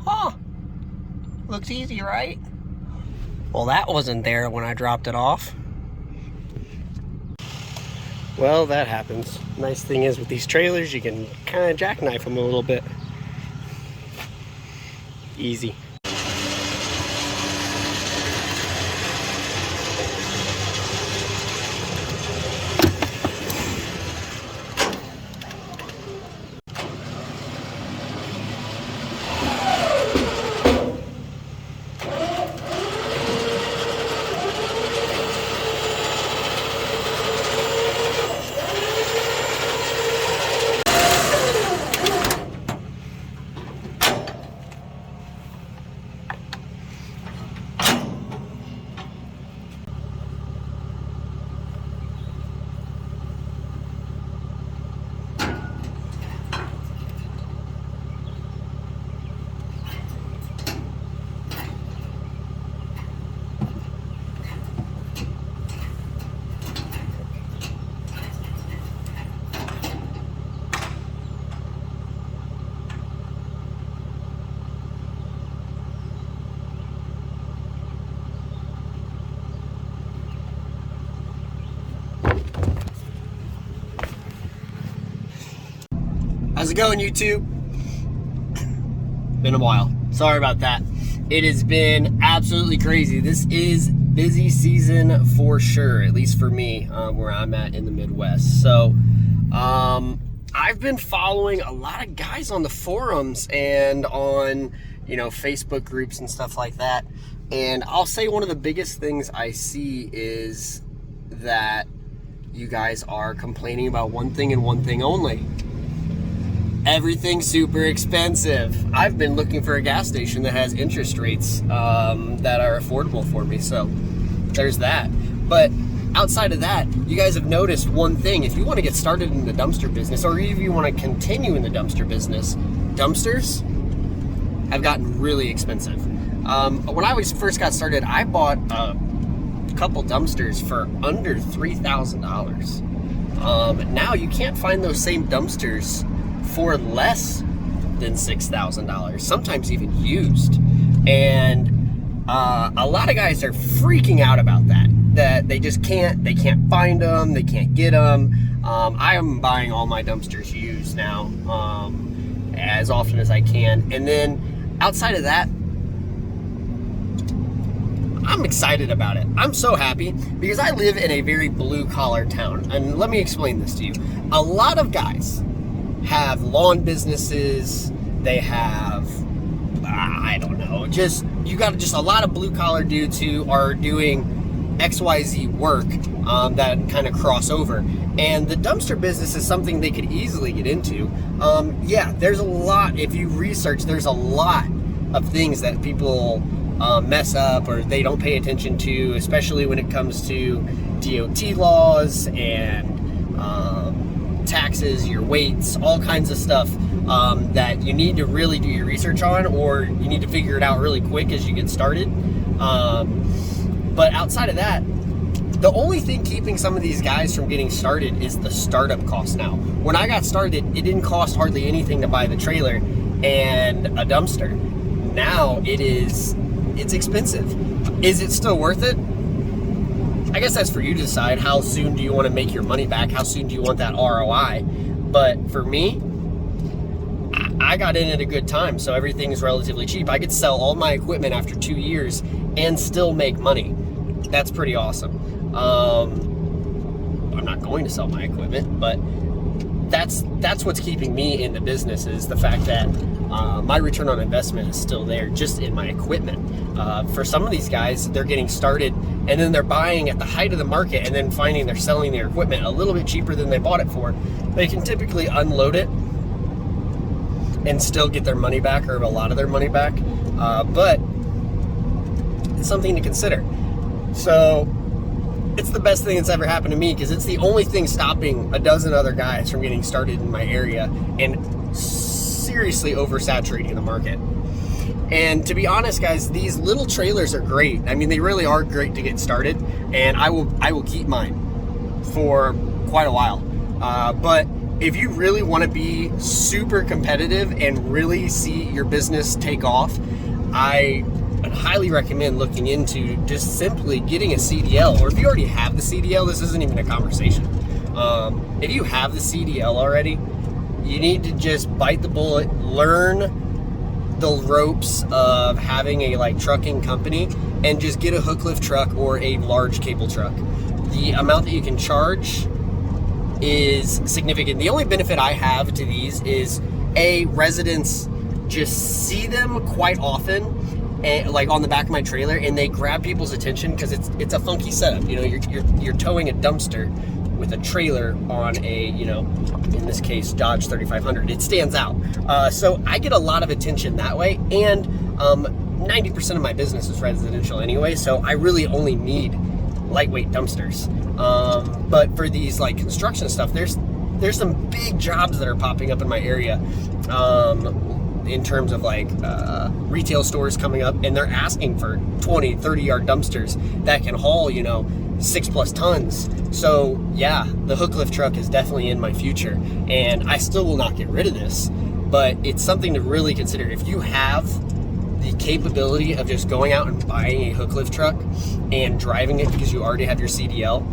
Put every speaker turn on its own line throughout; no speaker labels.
Huh. Looks easy, right? Well, that wasn't there when I dropped it off. Well, that happens. Nice thing is with these trailers, you can kind of jackknife them a little bit. Easy. How's it going, YouTube? Been a while. Sorry about that. It has been absolutely crazy. This is busy season for sure, at least for me, where I'm at in the Midwest. So, I've been following a lot of guys on the forums and on, Facebook groups and stuff like that. And I'll say one of the biggest things I see is that you guys are complaining about one thing and one thing only. Everything's super expensive. I've been looking for a gas station that has interest rates that are affordable for me, so there's that. But outside of that, you guys have noticed one thing. If you want to get started in the dumpster business, or if you want to continue in the dumpster business, dumpsters have gotten really expensive. When I first got started, I bought a couple dumpsters for under $3,000. Now you can't find those same dumpsters for less than $6,000, sometimes even used. And a lot of guys are freaking out about that they just they can't find them, they can't get them. I am buying all my dumpsters used now, as often as I can. And then outside of that, I'm excited about it. I'm so happy because I live in a very blue collar town. And let me explain this to you. A lot of guys have lawn businesses, they have, I don't know, you got a lot of blue collar dudes who are doing XYZ work that kind of cross over. And the dumpster business is something they could easily get into. Yeah, there's a lot, if you research, there's a lot of things that people mess up or they don't pay attention to, especially when it comes to DOT laws and taxes, your weights, all kinds of stuff that you need to really do your research on, or you need to figure it out really quick as you get started. But outside of that, the only thing keeping some of these guys from getting started is the startup cost now. When I got started, it didn't cost hardly anything to buy the trailer and a dumpster. Now it's expensive. Is it still worth it? I guess that's for you to decide. How soon do you want to make your money back? How soon do you want that ROI? But for me, I got in at a good time, so everything's relatively cheap. I could sell all my equipment after 2 years and still make money. That's pretty awesome. I'm not going to sell my equipment, but that's what's keeping me in the business, is the fact that my return on investment is still there just in my equipment. For some of these guys, they're getting started and then they're buying at the height of the market and then finding they're selling their equipment a little bit cheaper than they bought it for. They can typically unload it and still get their money back, or a lot of their money back. But it's something to consider. So it's the best thing that's ever happened to me, because it's the only thing stopping a dozen other guys from getting started in my area and seriously oversaturating the market. And to be honest, guys, these little trailers are great. I mean, they really are great to get started, and I will keep mine for quite a while. But if you really want to be super competitive and really see your business take off, I would highly recommend looking into just simply getting a CDL. Or if you already have the CDL, this isn't even a conversation. If you have the CDL already, you need to just bite the bullet, learn the ropes of having a like trucking company, and just get a hook lift truck or a large cable truck. The amount that you can charge is significant. The only benefit I have to these is residents just see them quite often, and like on the back of my trailer, and they grab people's attention because it's a funky setup. You know, you're towing a dumpster with a trailer on a, you know, in this case Dodge 3500. It stands out. So I get a lot of attention that way, and 90% of my business is residential anyway, so I really only need lightweight dumpsters. But for these like construction stuff, there's some big jobs that are popping up in my area, in terms of like retail stores coming up, and they're asking for 20-30 yard dumpsters that can haul, you know, 6+ tons. So yeah, the hook lift truck is definitely in my future, and I still will not get rid of this, but it's something to really consider. If you have the capability of just going out and buying a hook lift truck and driving it because you already have your CDL,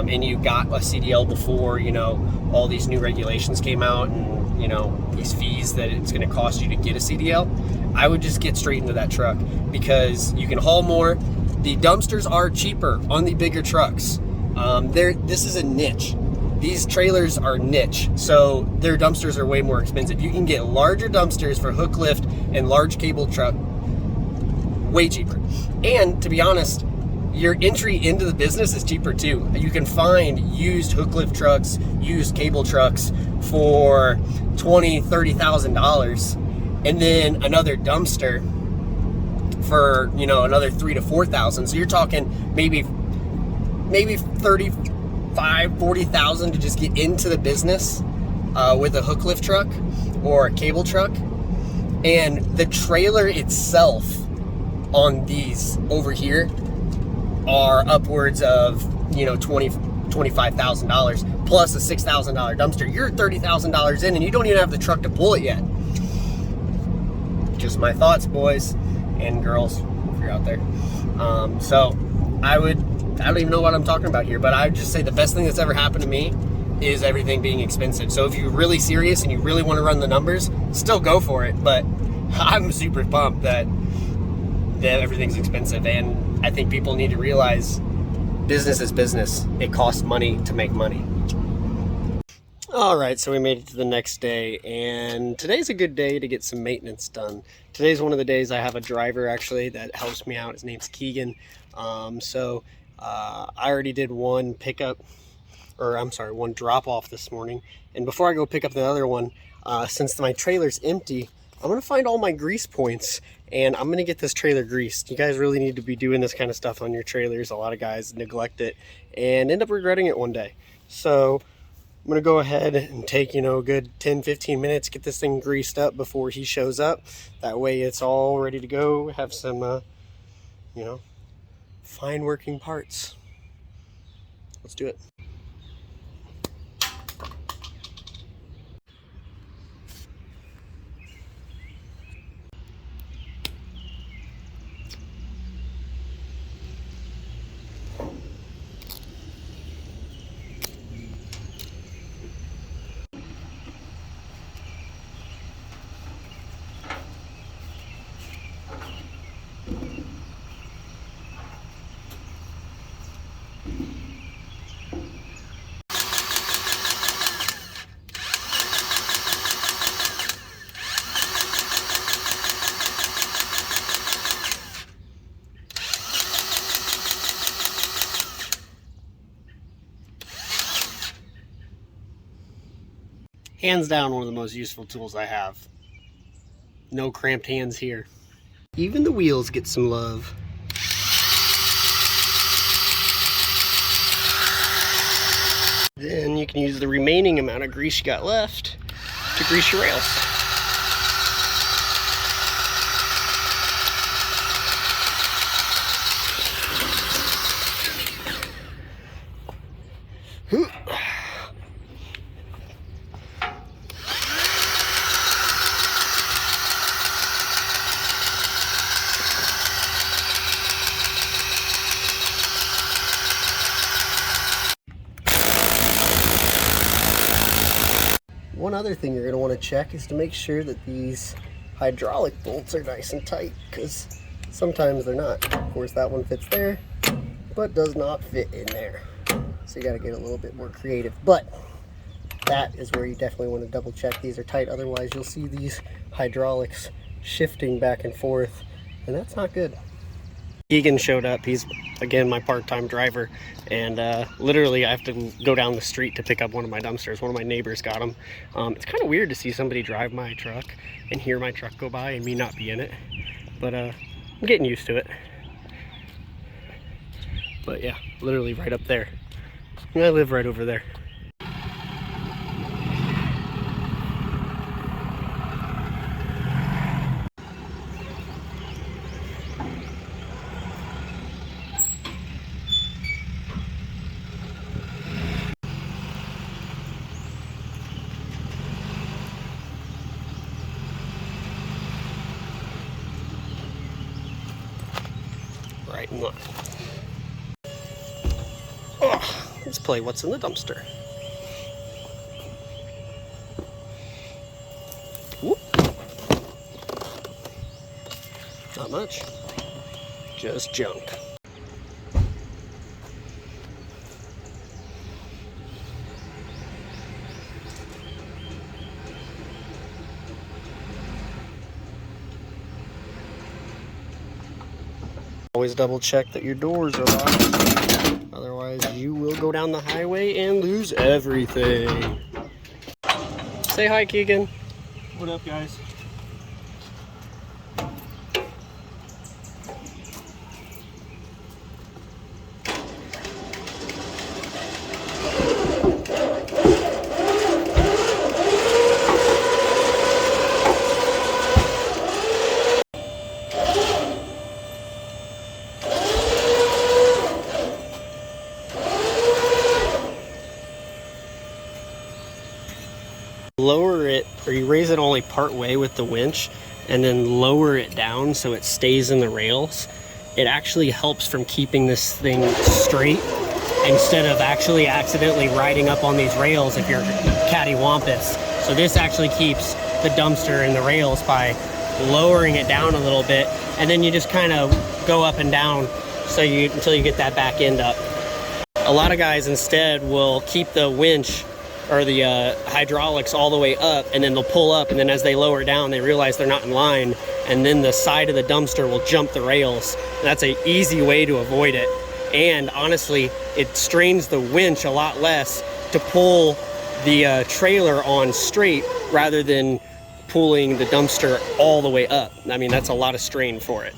and you got a CDL before, you know, all these new regulations came out, and you know, these fees that it's going to cost you to get a CDL, I would just get straight into that truck because you can haul more. The dumpsters are cheaper on the bigger trucks. This is a niche. These trailers are niche, so their dumpsters are way more expensive. You can get larger dumpsters for hook lift and large cable truck way cheaper. And to be honest, your entry into the business is cheaper too. You can find used hook lift trucks, used cable trucks for $20,000-$30,000, and then another dumpster for, you know, another $3,000 to $4,000. So you're talking maybe $35,000-$40,000 to just get into the business with a hook lift truck or a cable truck. And the trailer itself on these over here are upwards of, you know, $25,000 plus a $6,000 dumpster. You're $30,000 in, and you don't even have the truck to pull it yet. Just my thoughts, boys and girls, if you're out there. So I don't even know what I'm talking about here, but I would just say the best thing that's ever happened to me is everything being expensive. So if you're really serious and you really want to run the numbers, still go for it. But I'm super pumped that everything's expensive, and I think people need to realize business is business. It costs money to make money. All right, so we made it to the next day, and today's a good day to get some maintenance done. Today's one of the days I have a driver actually that helps me out. His name's Keegan. I already did one one drop off this morning, and before I go pick up the other one, since my trailer's empty, I'm gonna find all my grease points and I'm gonna get this trailer greased. You guys really need to be doing this kind of stuff on your trailers. A lot of guys neglect it and end up regretting it one day. So I'm gonna go ahead and take, you know, a good 10-15 minutes, get this thing greased up before he shows up. That way it's all ready to go, have some you know, fine working parts. Let's do it. Hands down, one of the most useful tools I have. No cramped hands here. Even the wheels get some love. Then you can use the remaining amount of grease you got left to grease your rails. other thing you're going to want to check is to make sure that these hydraulic bolts are nice and tight, because sometimes they're not. Of course, that one fits there, but does not fit in there. So you got to get a little bit more creative. But that is where you definitely want to double check these are tight. Otherwise, you'll see these hydraulics shifting back and forth, and that's not good. Keegan showed up. He's, again, my part-time driver, and literally I have to go down the street to pick up one of my dumpsters. One of my neighbors got them. It's kind of weird to see somebody drive my truck and hear my truck go by and me not be in it, but I'm getting used to it. But yeah, literally right up there. I live right over there. Right in line. Oh, let's play what's in the dumpster. Whoop. Not much. Just junk. Always double check that your doors are locked. Otherwise, you will go down the highway and lose everything. Say hi, Keegan.
What up, guys?
Lower it, or you raise it only part way with the winch and then lower it down so it stays in the rails. It actually helps from keeping this thing straight instead of actually accidentally riding up on these rails if you're cattywampus. So this actually keeps the dumpster in the rails by lowering it down a little bit, and then you just kind of go up and down until you get that back end up. A lot of guys instead will keep the winch or the hydraulics all the way up, and then they'll pull up, and then as they lower down they realize they're not in line, and then the side of the dumpster will jump the rails. And that's an easy way to avoid it, and honestly it strains the winch a lot less to pull the trailer on straight rather than pulling the dumpster all the way up. I mean, that's a lot of strain for it.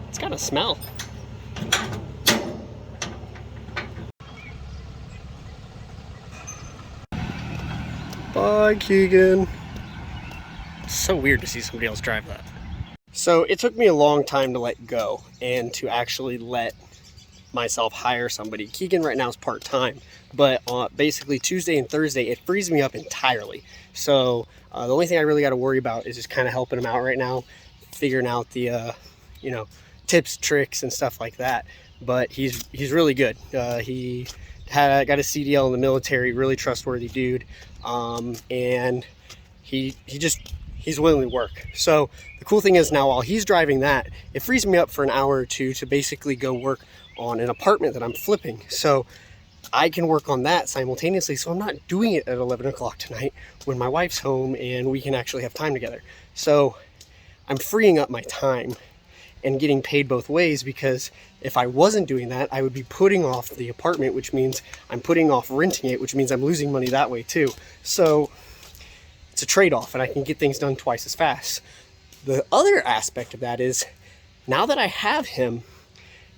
It's got a smell. Bye, Keegan. It's so weird to see somebody else drive that. So it took me a long time to let go and to actually let myself hire somebody. Keegan right now is part-time, but basically Tuesday and Thursday it frees me up entirely. So the only thing I really got to worry about is just kind of helping him out right now, figuring out the you know, tips, tricks, and stuff like that. But he's really good. He got a CDL in the military, really trustworthy dude, and he's willing to work. So the cool thing is now while he's driving that, it frees me up for an hour or two to basically go work on an apartment that I'm flipping. So I can work on that simultaneously, so I'm not doing it at 11 o'clock tonight when my wife's home and we can actually have time together. So I'm freeing up my time and getting paid both ways, because if I wasn't doing that, I would be putting off the apartment, which means I'm putting off renting it, which means I'm losing money that way too. So it's a trade-off, and I can get things done twice as fast. The other aspect of that is, now that I have him,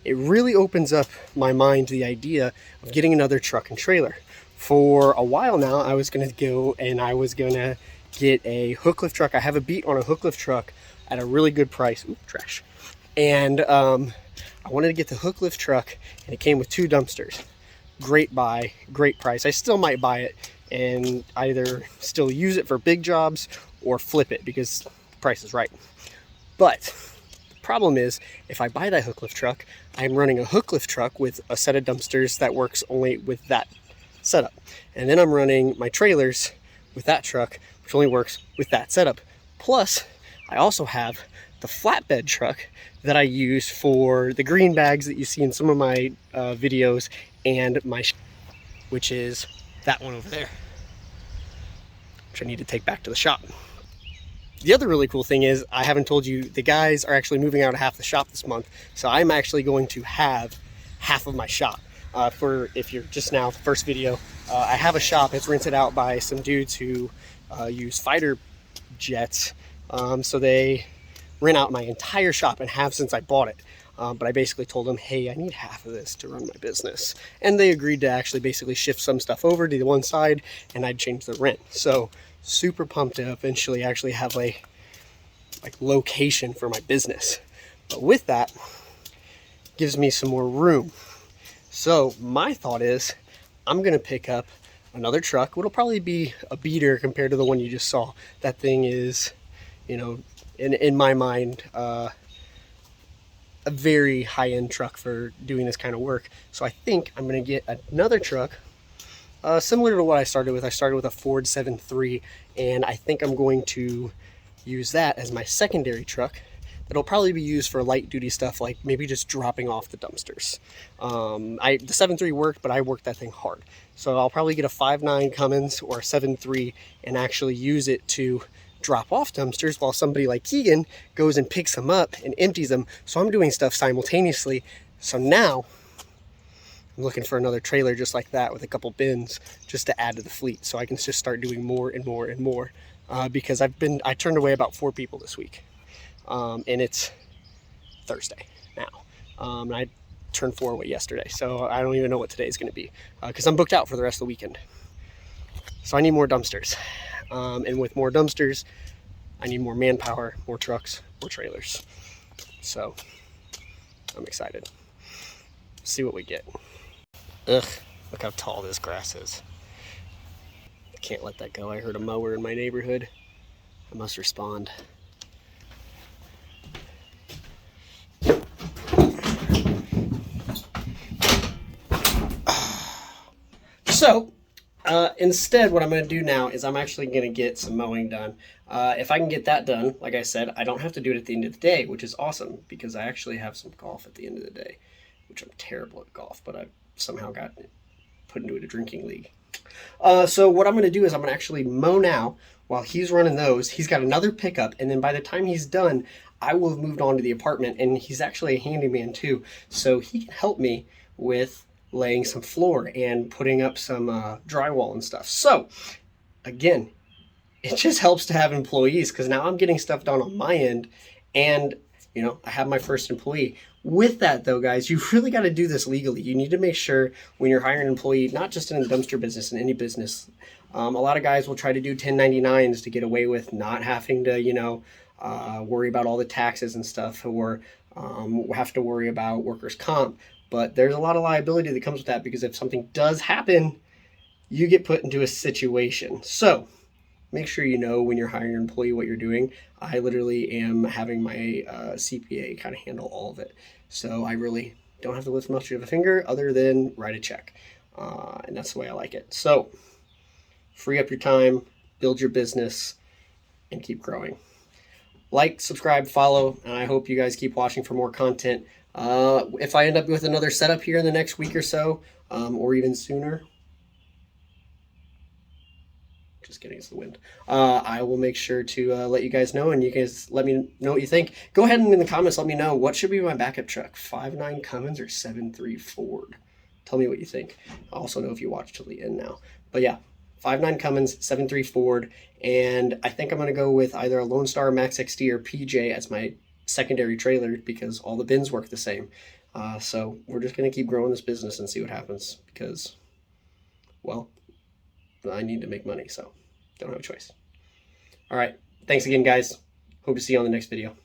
it really opens up my mind to the idea of getting another truck and trailer. For a while now, I was gonna go and I was gonna get a hook lift truck. I have a beat on a hook lift truck at a really good price. Ooh, trash. And I wanted to get the hook lift truck, and it came with 2 dumpsters. Great buy, great price. I still might buy it and either still use it for big jobs or flip it because the price is right. But the problem is, if I buy that hook lift truck, I'm running a hook lift truck with a set of dumpsters that works only with that setup. And then I'm running my trailers
with that truck, which only works with that setup. Plus, I also have the flatbed truck that I use for the green bags that you see in some of my videos, and my, which is that one over there, which I need to take back to the shop. The other really cool thing is, I haven't told you, the guys are actually moving out of half the shop this month, so I'm actually going to have half of my shop. For if you're just now, the first video, I have a shop. It's rented out by some dudes who use fighter jets, so they rent out my entire shop and have since I bought it. But I basically told them, hey, I need half of this to run my business. And they agreed to actually basically shift some stuff over to the one side, and I'd change the rent. So super pumped to eventually actually have a location for my business. But with that, gives me some more room. So my thought is, I'm gonna pick up another truck. It'll probably be a beater compared to the one you just saw. That thing is, you know, in my mind, a very high-end truck for doing this kind of work. So I think I'm gonna get another truck similar to what I started with. I started with a Ford 7.3, and I think I'm going to use that as my secondary truck. It'll probably be used for light duty stuff, like maybe just dropping off the dumpsters. The 7.3 worked, but I worked that thing hard. So I'll probably get a 5.9 Cummins or a 7.3 and actually use it to drop off dumpsters while somebody like Keegan goes and picks them up and empties them. So I'm doing stuff simultaneously. So now I'm looking for another trailer just like that with a couple bins just to add to the fleet, so I can just start doing more and more and more. Because I turned away about 4 people this week. And it's Thursday now. And I turned 4 away yesterday, so I don't even know what today is going to be, because I'm booked out for the rest of the weekend. So I need more dumpsters. And with more dumpsters, I need more manpower, more trucks, more trailers. So I'm excited. See what we get. Ugh, look how tall this grass is. I can't let that go. I heard a mower in my neighborhood. I must respond. So, instead, what I'm going to do now is I'm actually going to get some mowing done. If I can get that done, like I said, I don't have to do it at the end of the day, which is awesome, because I actually have some golf at the end of the day, which I'm terrible at golf, but I've somehow got put into a drinking league. So what I'm going to do is I'm going to actually mow now while he's running those. He's got another pickup, and then by the time he's done, I will have moved on to the apartment, and he's actually a handyman too, so he can help me with laying some floor and putting up some drywall and stuff. So again, it just helps to have employees, because now I'm getting stuff done on my end, and you know, I have my first employee. With that though, guys, you really got to do this legally. You need to make sure when you're hiring an employee, not just in the dumpster business, in any business, a lot of guys will try to do 1099s to get away with not having to, you know, worry about all the taxes and stuff, or have to worry about workers' comp. But there's a lot of liability that comes with that, because if something does happen, you get put into a situation. So make sure you know when you're hiring an employee what you're doing. I literally am having my CPA kind of handle all of it. So I really don't have to lift much of a finger other than write a check. And that's the way I like it. So free up your time, build your business, and keep growing. Like, subscribe, follow, and I hope you guys keep watching for more content. If I end up with another setup here in the next week or so, or even sooner, just kidding, it's the wind, I will make sure to let you guys know, and you guys let me know what you think. Go ahead and in the comments let me know, what should be my backup truck, 5.9 Cummins or 7.3 Ford? Tell me what you think. I also know if you watch till the end now. But yeah, 5.9 Cummins, 7.3 Ford, and I think I'm going to go with either a Lone Star Max XD or PJ as my secondary trailer, because all the bins work the same. So we're just going to keep growing this business and see what happens, because, well, I need to make money, so don't have a choice. All right, thanks again, guys. Hope to see you on the next video.